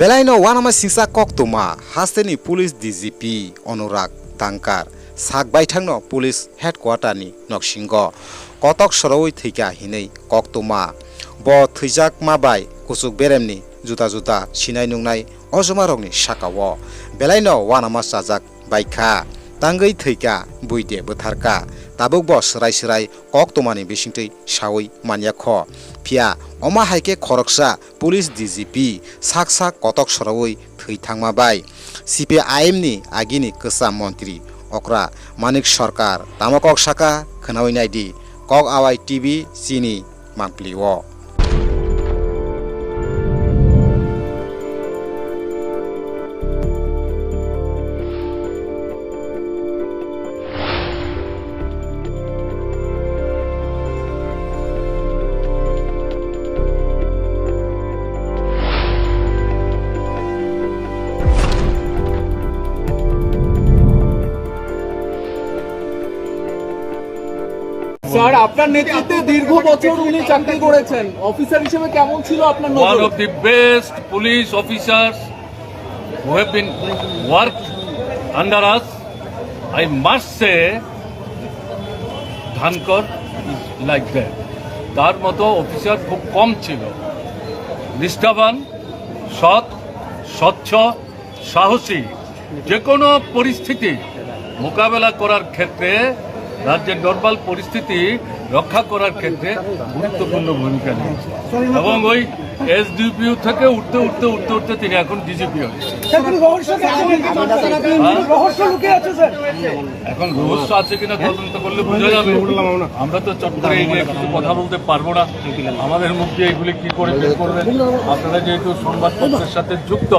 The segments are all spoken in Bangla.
Belaino wanama singsa koktuma hasteni police DGP Anurag Tangkar sak baithangno police headquarter ni noksingo kotok soroi thika hinei koktuma bo thijak mabai kusuk beremni juta sinai nungnai ojomarokni sakawo belaino wanama sajak baikha tangai thika buide botharka tabuk bo serai koktomani bisingtei sawi maniakho pia oma haike khoroksa police DGP saksa kotok soroi thithangma bai CPIM ni agini kasa mantri okra manik sarkar tamakok saka khnawi naidi kok awai TV chini mangpliwo sir আপনার নেতৃত্বে দীর্ঘ বছর উনি চাকরি করেছেন অফিসার হিসেবে কেমন ছিল আপনার নজর One of the best police officers who have been worked under us. I must say Dhankar is like that. তার মতো অফিসার খুব কম ছিল নিষ্ঠাবান সৎ স্বচ্ছ সাহসী যে কোনো পরিস্থিতি মোকাবেলা করার ক্ষেত্রে রাজ্যের নর্মাল পরিস্থিতি রক্ষা করার ক্ষেত্রে গুরুত্বপূর্ণ ভূমিকা নিয়েছে এবং ওই এসডিপিও থেকে উঠতে তিনি এখন ডিজিপি হয়েছে এখন রহস্য আছে কিনা তদন্ত করলে বোঝা যাবে আমরা তো চট করে এই নিয়ে কিছু কথা বলতে পারবো না আমাদের মুখ দিয়ে এগুলি কি করে বের করবেন আপনারা যেহেতু সংবাদপত্রের সাথে যুক্ত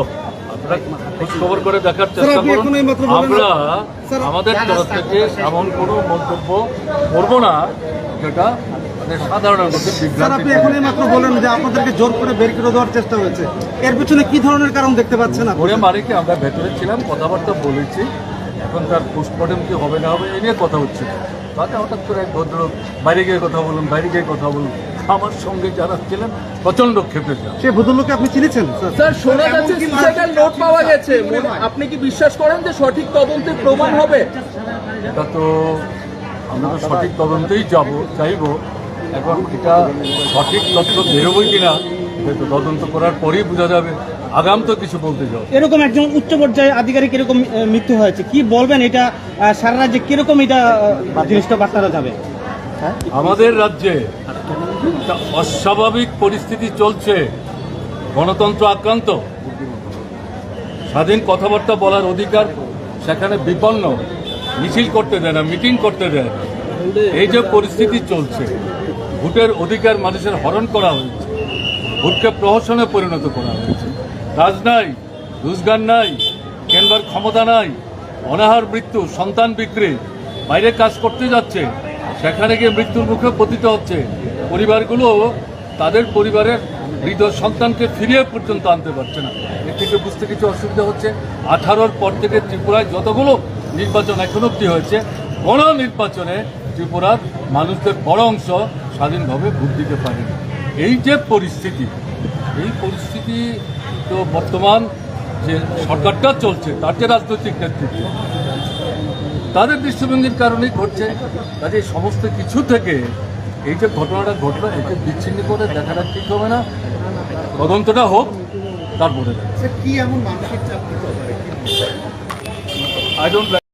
খোঁজখবর করে দেখার চেষ্টা করুন আমরা আমাদের তরফ থেকে এমন কোনো মন্তব্য করবো না যেটা সাধারণের মধ্যে বিভ্রান্তি বলেন যে আপনাদেরকে জোর করে বের করে দেওয়ার চেষ্টা হয়েছে এর পিছনে কি ধরনের কারণ দেখতে পাচ্ছেন ঘুরে মারিকে আমরা ভেতরে ছিলাম কথাবার্তা বলেছি এখন তার পোস্টমর্টম কি হবে না হবে এ নিয়ে কথা হচ্ছে তাতে হঠাৎ করে এক ভদ্রলোক বাইরে গিয়ে কথা বলুন আমার সঙ্গে যারা ছিলেন প্রচন্ড ক্ষেপে যান সে ভদ্রলোককে আপনি চিনেছেন স্যার শোনা যাচ্ছে সুইসাইডাল নোট পাওয়া গেছে আপনি কি বিশ্বাস করেন যে সঠিক তদন্তের প্রমাণ হবে এটা তো আমরা তো সঠিক তদন্তেই চাইব এখন এটা সঠিক তথ্য বেরোবই কিনা এটা তো তদন্ত করার পরেই বোঝা যাবে আগাম তো কিছু বলতে যাও এরকম একজন উচ্চ পর্যায়ে আধিকারিক এরকম মৃত্যু হয়েছে কি বলবেন এটা সারা রাজ্যে কিরকম এটা জিনিসটা বার্তাটা যাবে আমাদের রাজ্যে একটা অস্বাভাবিক পরিস্থিতি চলছে গণতন্ত্র আক্রান্ত স্বাধীন কথাবার্তা বলার অধিকার সেখানে বিপন্ন মিছিল করতে দেয় না মিটিং করতে দেয় না এই যে পরিস্থিতি চলছে ভোটের অধিকার মানুষের হরণ করা হয়েছে ভোটকে প্রহসনে পরিণত করা হয়েছে কাজ নাই রোজগার নাই কেনবার ক্ষমতা নাই অনাহার মৃত্যু সন্তান বিক্রি বাইরে কাজ করতে যাচ্ছে সেখানে গিয়ে মৃত্যুর মুখে পতিত হচ্ছে পরিবারগুলো তাদের পরিবারের মৃত সন্তানকে ফিরিয়ে পর্যন্ত আনতে পারছে না এর থেকে বুঝতে কিছু অসুবিধা হচ্ছে 18-র পর থেকে ত্রিপুরায় যতগুলো নির্বাচন এখন অব্দি হয়েছে কোনো নির্বাচনে ত্রিপুরার মানুষদের বড় অংশ স্বাধীনভাবে ভোট দিতে পারেনি এই যে পরিস্থিতি এই পরিস্থিতি তো বর্তমান যে সরকারটা চলছে তার যে রাজনৈতিক নেতৃত্ব তাদের দৃষ্টিভঙ্গির কারণেই ঘটছে কাজে সমস্ত কিছু থেকে এই যে ঘটনাটা ঘটলো একে বিচ্ছিন্ন করে দেখাটা ঠিক হবে না তদন্তটা হোক তারপরে কি এমন মানসিক চাপ আই ডোন্ট